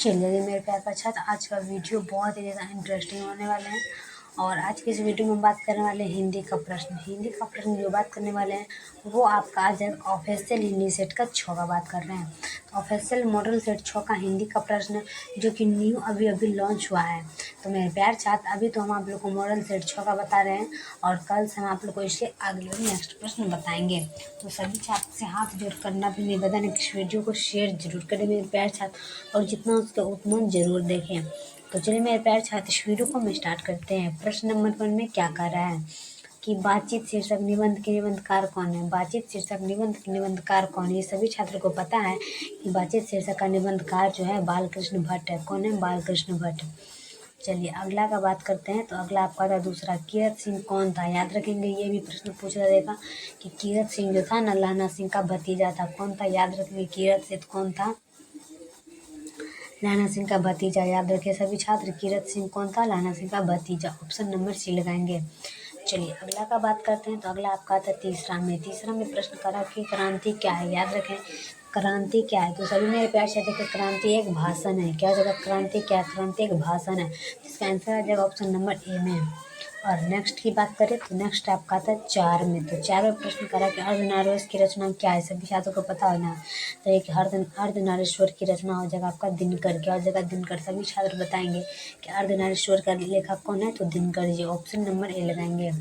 चलिए मेरे प्यार का छात्र, आज का वीडियो बहुत ही ज़्यादा इंटरेस्टिंग होने वाला है। और आज के इस वीडियो में हम बात करने वाले हैं हिंदी का प्रश्न। हिंदी का प्रश्न जो बात करने वाले हैं वो आपका आज ऑफिशियल हिंदी सेट का 6 का बात कर रहे हैं। तो ऑफिशियल मॉडल सेट 6 का हिंदी का प्रश्न जो कि न्यू अभी लॉन्च हुआ है। तो मेरे प्यार छात्र, अभी तो हम आप लोग को मॉडल सेट 6 का बता रहे हैं और कल से हम आप लोग को इससे अगले नेक्स्ट प्रश्न बताएंगे। तो सभी छात्र से हाथ जोड़ करना भी निवेदन है कि इस वीडियो को शेयर जरूर करें मेरे प्यार छात्र, और जितना उसके उतना जरूर देखें। तो चलिए मेरे प्यार छात्र, इस वीडियो को हम स्टार्ट करते हैं। प्रश्न नंबर 1 में क्या कर रहा है कि बातचीत शीर्षक निबंध के निबंधकार कौन है। बातचीत शीर्षक निबंध के निबंधकार कौन है, ये सभी छात्रों को पता है कि बातचीत शीर्षक का निबंधकार जो है बालकृष्ण भट्ट है। कौन है? बालकृष्ण भट्ट। चलिए अगला का बात करते हैं। तो अगला आपका था दूसरा, कीरत सिंह कौन था। याद रखेंगे, ये भी प्रश्न पूछा जाएगा कि कीरत सिंह जो था ना लहना सिंह का भतीजा था। कौन था? याद रखेंगे, कीरत सिंह कौन था? लहना सिंह का भतीजा। याद रखे सभी छात्र, कीरत सिंह कौन था? लहना सिंह का भतीजा। ऑप्शन नंबर सी लगाएंगे। चलिए अगला का बात करते हैं। तो अगला आपका था तीसरा में प्रश्न करा कि क्रांति क्या है। याद रखें, क्रांति क्या है। तो सभी मेरे प्यार से देखिए, क्रांति एक भाषण है। क्या जगह क्रांति क्या है? क्रांति एक भाषण है, जिसका आंसर आ जाएगा ऑप्शन नंबर ए में। और नेक्स्ट की बात करें तो नेक्स्ट आपका था 4 में। तो 4 में प्रश्न करा कि अर्धनारीश्वर की रचना क्या है। सभी छात्रों को पता होना तो एक अर्धनारीश्वर की रचना हो जाएगा आपका दिनकर। क्या हो जाएगा? दिनकर। सभी छात्र बताएंगे कि अर्धनारीश्वर का लेखक कौन है, तो Dinkar ji. Option number A लगाएंगे।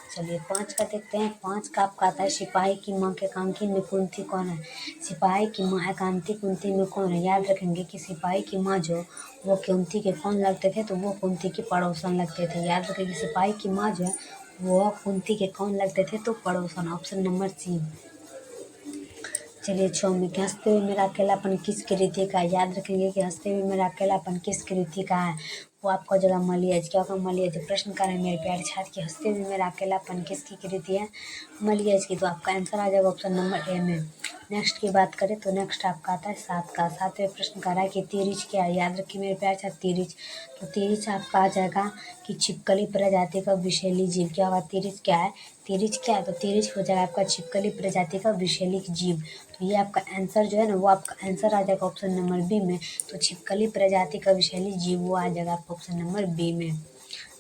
चलिए 5 का देखते हैं। 5 का आपका आता है सिपाही की माँ के एकांकी में कुंती कौन है। सिपाही की माँ एकांती कुंती में कौन है। याद रखेंगे कि सिपाही की माँ जो वो कुंती के कौन लगते थे, तो वो कुंती की पड़ोसन लगते थे। याद रखेंगे, सिपाही की माँ जो है वो कुंती के कौन लगते थे, तो पड़ोसन। Option number C. चलिए 6 में कि हंसते हुए मेरा अकेलापन किस कृति का है। याद रखेंगे कि हंसते हुए मेरा अकेलापन किस कृति का है। वो आपका जगह मलियज। क्या होगा? मलियज। प्रश्न कर रहे हैं मेरे प्यारे छात्र कि हंसते हुए मेरा अकेलापन किसकी कृति है? मलियज की। तो आपका आंसर आ जाएगा ऑप्शन नंबर ए में। नेक्स्ट की बात करें तो नेक्स्ट आपका आता है 7 का। 7वें प्रश्न कर रहा है कि तिरिच क्या है। याद रखिए मेरे प्यारे छात्र, तिरिच। तो तिरिच आपका आ जाएगा कि छिपकली प्रजाति का विषैली जीव। क्या होगा? तिरिच क्या है? तिरिच क्या है? तो तिरिच हो जाएगा आपका छिपकली प्रजाति का विषैली जीव। तो ये आपका आंसर जो है ना, वो आपका आंसर आ जाएगा ऑप्शन नंबर बी में। तो छिपकली प्रजाति का विषैली जीव वो आ जाएगा आपका ऑप्शन नंबर बी में।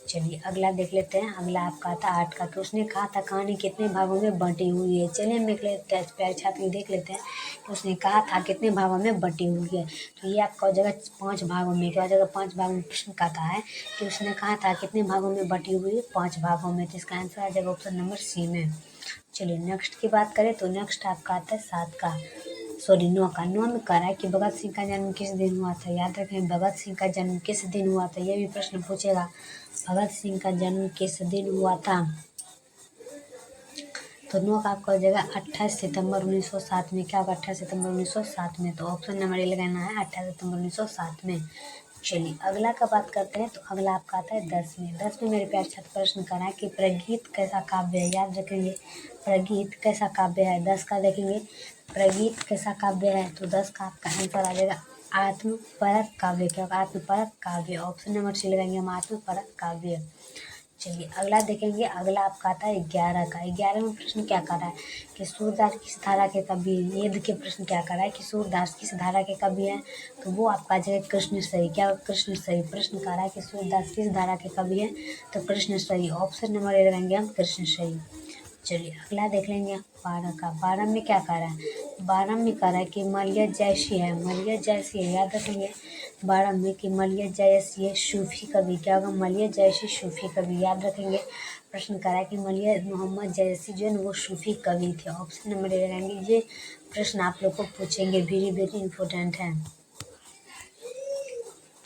चलिए अगला देख लेते हैं। अगला आपका आता 8 का। तो उसने कहा था कहानी कितने भागों में बटी हुई है। चलिए हम प्यारे छात्र देख लेते हैं कि उसने कहा था कितने भागों में बटी हुई है। तो ये आपका हो जाएगा 5 भागों में। क्या जगह 5 भागों में प्रश्न कहता है कि उसने कहा था कितने भागों में बटी हुई है, 5 भागों में। तो इसका आंसर आ जाएगा ऑप्शन नंबर सी में। चलिए नेक्स्ट की बात करें तो नेक्स्ट आपका आता है 7 का। 9 का। 9 में कह रहा है कि भगत सिंह का जन्म किस दिन हुआ था। याद रखें, भगत सिंह का जन्म किस दिन हुआ था, यह भी प्रश्न पूछेगा। भगत सिंह का जन्म किस दिन हुआ था। तो 9 का आपका हो जाएगा 28 सितंबर 1907 में। क्या होगा? 28 सितंबर 1907 में। तो ऑप्शन नंबर ए लगाना है, 28 सितंबर 1907 में। चलिए अगला का बात करते हैं। तो अगला आपका आता है 10 में। 10 में मेरे प्यारे छात्र प्रश्न कर रहा है कि प्रगीत कैसा काव्य है। याद रखेंगे, प्रगीत कैसा काव्य है। 10 का देखेंगे, प्रगीत कैसा काव्य है। तो 10 का आपका आंसर आ जाएगा आत्मपरक काव्य। क्या होगा? आत्मपरक काव्य। ऑप्शन नंबर सी लगाएंगे हम, आत्मपरक काव्य। चलिए अगला देखेंगे। अगला आपका आता है 11 का। 11 में प्रश्न क्या कर रहा है कि सूरदास किस धारा के कवि हैं। ये देखिए प्रश्न क्या कर रहा है कि सूरदास किस धारा के कवि हैं। तो वो आपका जगह कृष्ण सही। क्या? कृष्ण सही। प्रश्न कर रहा है कि सूरदास किस धारा के कवि हैं, तो कृष्ण सही। ऑप्शन नंबर ए लगाएंगे हम, कृष्ण सही। चलिए अगला देख लेंगे 12 का। 12 में क्या कह रहा है? 12 में कह रहा है कि मलियत जैसी है। मलियत जैसी है। याद रखेंगे 12 में कि मलियत जैसी है सूफी कवि। क्या होगा? मलियत जैसी सूफी कवि। याद रखेंगे प्रश्न करा है कि मलियत मोहम्मद जैसी जो है ना वो सूफी कवि थे। ऑप्शन नंबर ए लगाएंगे। ये प्रश्न आप लोग को पूछेंगे, वेरी वेरी इंपॉर्टेंट है।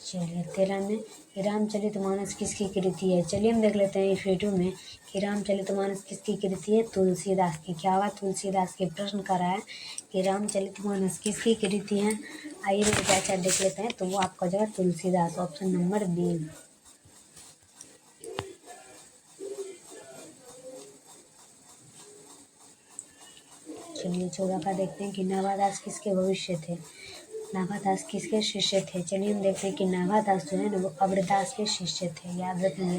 चलिए 13 में कि रामचरितमानस किसकी कृति है। चलिए हम देख लेते हैं इस वीडियो में कि रामचरितमानस किसकी कृति है। तुलसीदास की। क्या होगा? तुलसीदास के। प्रश्न कर रहा है कि रामचरितमानस किसकी कृति है। आइए क्या देख लेते हैं। तो वो आपका जो है तुलसीदास। Option number B. चलिए 14 का देखते हैं कि नाभादास किसके भविष्य थे। नाभादास किसके शिष्य थे। चलिए हम देखते हैं कि नाभादास जो है ना वो अग्रदास के शिष्य थे। याद रखेंगे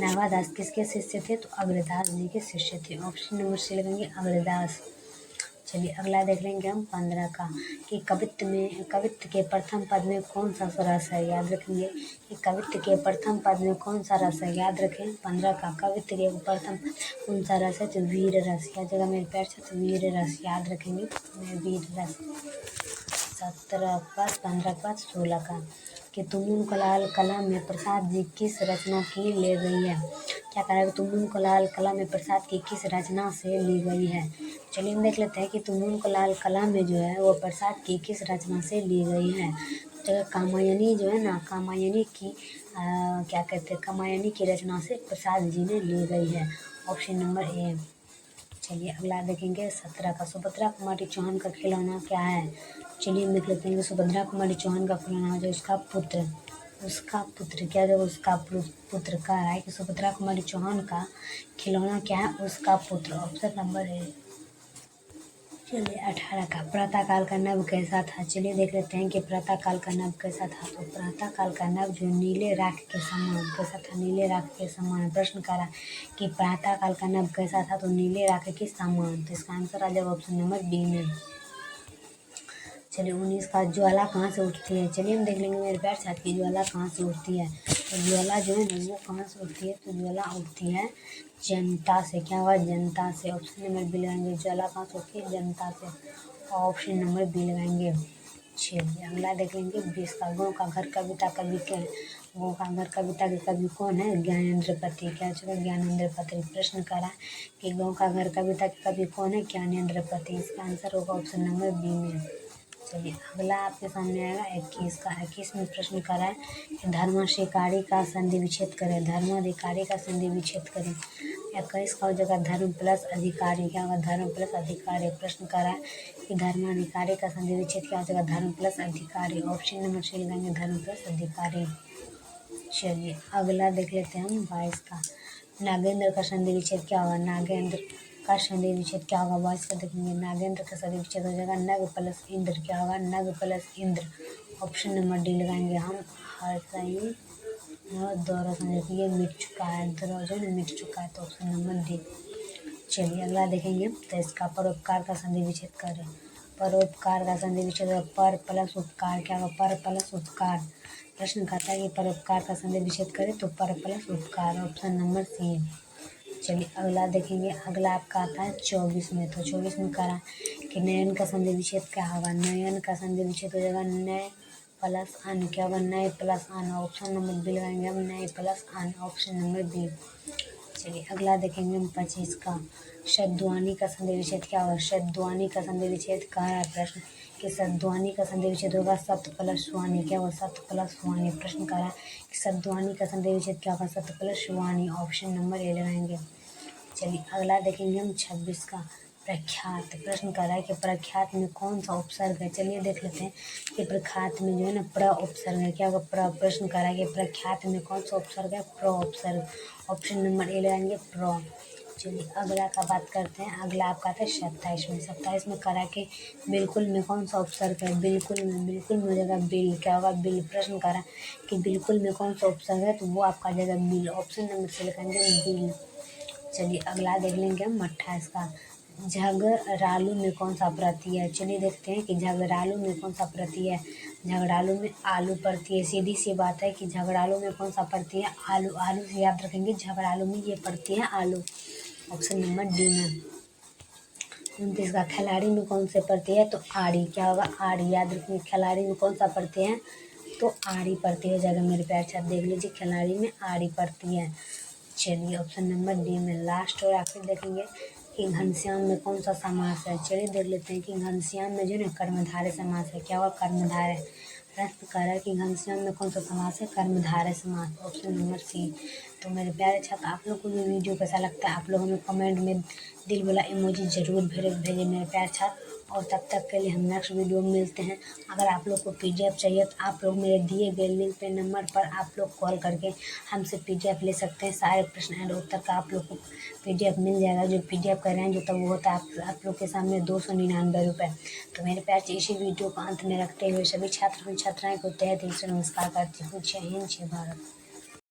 नाभादास किसके शिष्य थे, तो अग्रदास जी के शिष्य थे। ऑप्शन नंबर सी लगाएंगे, अग्रदास। चलिए अगला देख लेंगे हम 15 का कि कवित्व के प्रथम पद में कौन सा रस है, याद रखेंगे कि कवित्व के प्रथम पद में कौन सा रस है, याद रखें। 15 का कवित्व के प्रथम पद कौन सा रस है, तो वीर रस। क्या जगह मेरे पैर से, तो वीर रस याद रखेंगे, वीर रस। 17 का 15 का 16 का कि तुमुन को लाल कलम में प्रसाद जी किस रचना की ले गई है। क्या कह रहा है, तुमुन को लाल कलम में प्रसाद की किस रचना से ली गई है। चलिए हम देख लेते हैं कि तुमुन को लाल कलम में जो है वो प्रसाद की किस रचना से ली गई है। तो कामायनी जो है ना, कामायनी की क्या कहते हैं, कामायनी की रचना से प्रसाद जी ने ली गई है, ऑप्शन नंबर ए। चलिए अगला देखेंगे 17 का सुभद्रा कुमारी चौहान का खिलौना क्या है। चलिए हम देख लेते हैं कि सुभद्रा कुमारी चौहान का खिलौना जो उसका पुत्र क्या, जब उसका पुत्र कह रहा है कि सुभद्रा कुमारी चौहान का खिलौना क्या है, उसका पुत्र, ऑप्शन नंबर है। चलिए 18 का प्रातःकाल का नभ कैसा था। चलिए देख लेते हैं कि प्रातःकाल का नभ कैसा था। तो प्रातःकाल का नभ जो नीले राख के समान कैसा था, नीले राख के समान। प्रश्न करा कि प्रातःकाल का नभ कैसा था, तो नीले राख के समान। तो इसका आंसर आ जाएगा ऑप्शन नंबर बी में। चलिए 19 का ज्वाला कहाँ से उठती है। चलिए हम देख लेंगे मेरे पैर छात की ज्वाला कहाँ से उठती है। तो ज्वाला जो है ना वो कहाँ से उठती है, तो ज्वाला उठती है जनता से। क्या हुआ, जनता से। ऑप्शन नंबर बी लगाएंगे, ज्वाला कहाँ से उठती है, जनता से। ऑप्शन नंबर बी लगाएंगे। चलिए अगला देख लेंगे 20 का गाँव का घर कविता कवि क्या है। गाँव का घर कविता के कवि कौन है, ज्ञानेंद्र पति। क्या चुका, ज्ञानेंद्र पति। प्रश्न करा कि गाँव का घर कविता के कवि कौन है, ज्ञानेंद्र पति। इसका आंसर होगा ऑप्शन नंबर बी में। चलिए अगला आपके सामने आएगा 21 का। 21 में प्रश्न करा है कि धर्माधिकारी का संधि विच्छेद करें। धर्माधिकारी का संधि विच्छेद करें। 21 का हो जाएगा धर्म प्लस अधिकारी। क्या होगा, धर्म प्लस अधिकारी। प्रश्न करा है कि धर्माधिकारी का संधि विच्छेद क्या हो जाएगा, धर्म प्लस अधिकारी। ऑप्शन नंबर सी लगाएंगे, धर्म प्लस अधिकारी। चलिए अगला देख लेते हैं हम 22 का। नागेंद्र का संधि विच्छेद क्या होगा, नागेंद्र का संधि विच्छेद क्या होगा। 22 का देखेंगे, नागेंद्र का संधि विच्छेद हो जाएगा नग प्लस इंद्र। क्या होगा, नग plus Indra. Option number D लगाएंगे हम। हर सही दोहरा संधि, ये मिट चुका है, दोहरा जो है मिट चुका है, तो ऑप्शन नंबर डी। चलिए अगला देखेंगे तो इसका परोपकार का संधि विच्छेद करें। परोपकार का संधि विच्छेद पर प्लस उपकार। क्या होगा, पर प्लस उपकार। प्रश्न कहता है कि परोपकार का संधि विच्छेद करें तो पर प्लस उपकार। Option number C. चलिए अगला देखेंगे, अगला आपका आता है 24 में। तो 24 में करा कि नयन का संधि विच्छेद क्या होगा। नयन का संधि विच्छेद हो जाएगा नय प्लस अन। क्या होगा, नय प्लस अन। ऑप्शन नंबर बी लगाएंगे हम, नय प्लस अन। Option number B. चलिए अगला देखेंगे हम 25 का। शब्दध्वनि का संधि विच्छेद क्या होगा। शब्दध्वनि का संधि विच्छेद कह रहा है प्रश्न कि शब्दध्वनि का संधि विच्छेद होगा सत प्लस वाणी। क्या होगा, सत प्लस वाणी। प्रश्न कह रहा है कि शब्दध्वनि का संधि विच्छेद क्या होगा, सत प्लस वाणी। ऑप्शन नंबर ए लगाएंगे। चलिए अगला देखेंगे हम 26 का। प्रख्यात। प्रश्न कर रहा है कि प्रख्यात में कौन सा उपसर्ग है। चलिए देख लेते हैं कि प्रख्यात में जो है ना प्र उपसर्ग है। क्या होगा, प्र। प्रश्न कर रहा है कि प्रख्यात में कौन सा उपसर्ग है, प्र उपसर्ग। ऑप्शन नंबर ए लगाएंगे, प्र। चलिए अगला का बात करते हैं। अगला आपका था 27 में। 27 में करा कि बिल्कुल में कौन सा उपसर्ग है। बिल्कुल में हो जाएगा बिल। क्या होगा, बिल। प्रश्न करा कि बिल्कुल में कौन सा उपसर्ग है, तो वो आपका जाएगा बिल। ऑप्शन नंबर से लिखेंगे बिल। चलिए अगला देख लेंगे हम 28 का। झगड़ालू में कौन सा प्रत्यय है। चलिए देखते हैं कि झगड़ालू में कौन सा प्रत्यय है। झगड़ालू में आलू प्रत्यय है। सीधी सी बात है कि झगड़ालू में कौन सा प्रत्यय है, आलू। आलू से याद रखेंगे, झगड़ालू में ये प्रत्यय है आलू। ऑप्शन नंबर डी में। 29 का खिलाड़ी में कौन से प्रत्यय है, तो आड़ी। क्या होगा, आड़ी। याद रखेंगे, खिलाड़ी में कौन सा प्रत्यय है, तो आड़ी प्रत्यय हो जाएगा। मेरे प्यार छात्र देख लीजिए, खिलाड़ी में आड़ी प्रत्यय है। चलिए ऑप्शन नंबर डी में। लास्ट और आखिर देखेंगे कि घनश्याम में कौन सा समास है। चलिए देख लेते हैं कि घनश्याम में जो है ना कर्मधारय समास है। क्या हुआ, कर्मधारय। प्रश्न कर रहा है कि घनश्याम में कौन सा समास है, कर्मधारय समास। Option number C. तो मेरे प्यारे छात्र, आप लोग को ये वीडियो कैसा लगता है, आप लोग हमें कमेंट में दिल वाला इमोजी जरूर भेजें मेरे प्यारे छात्र। और तब तक के लिए हम नेक्स्ट वीडियो में मिलते हैं। अगर आप लोग को पीडीएफ चाहिए तो आप लोग मेरे दिए गए लिंक पे नंबर पर आप लोग कॉल करके हमसे पीडीएफ ले सकते हैं। सारे प्रश्न एंड उत्तर का आप लोग को पीडीएफ मिल जाएगा। जो पीडीएफ कर रहे हैं जो, तब वो होता है आप लोग के सामने 299 रुपये। तो मेरे प्यार से इसी वीडियो को अंत में रखते हुए सभी छात्र छात्राएं को तहे दिल से नमस्कार करती हूँ। जय हिंद, जय भारत।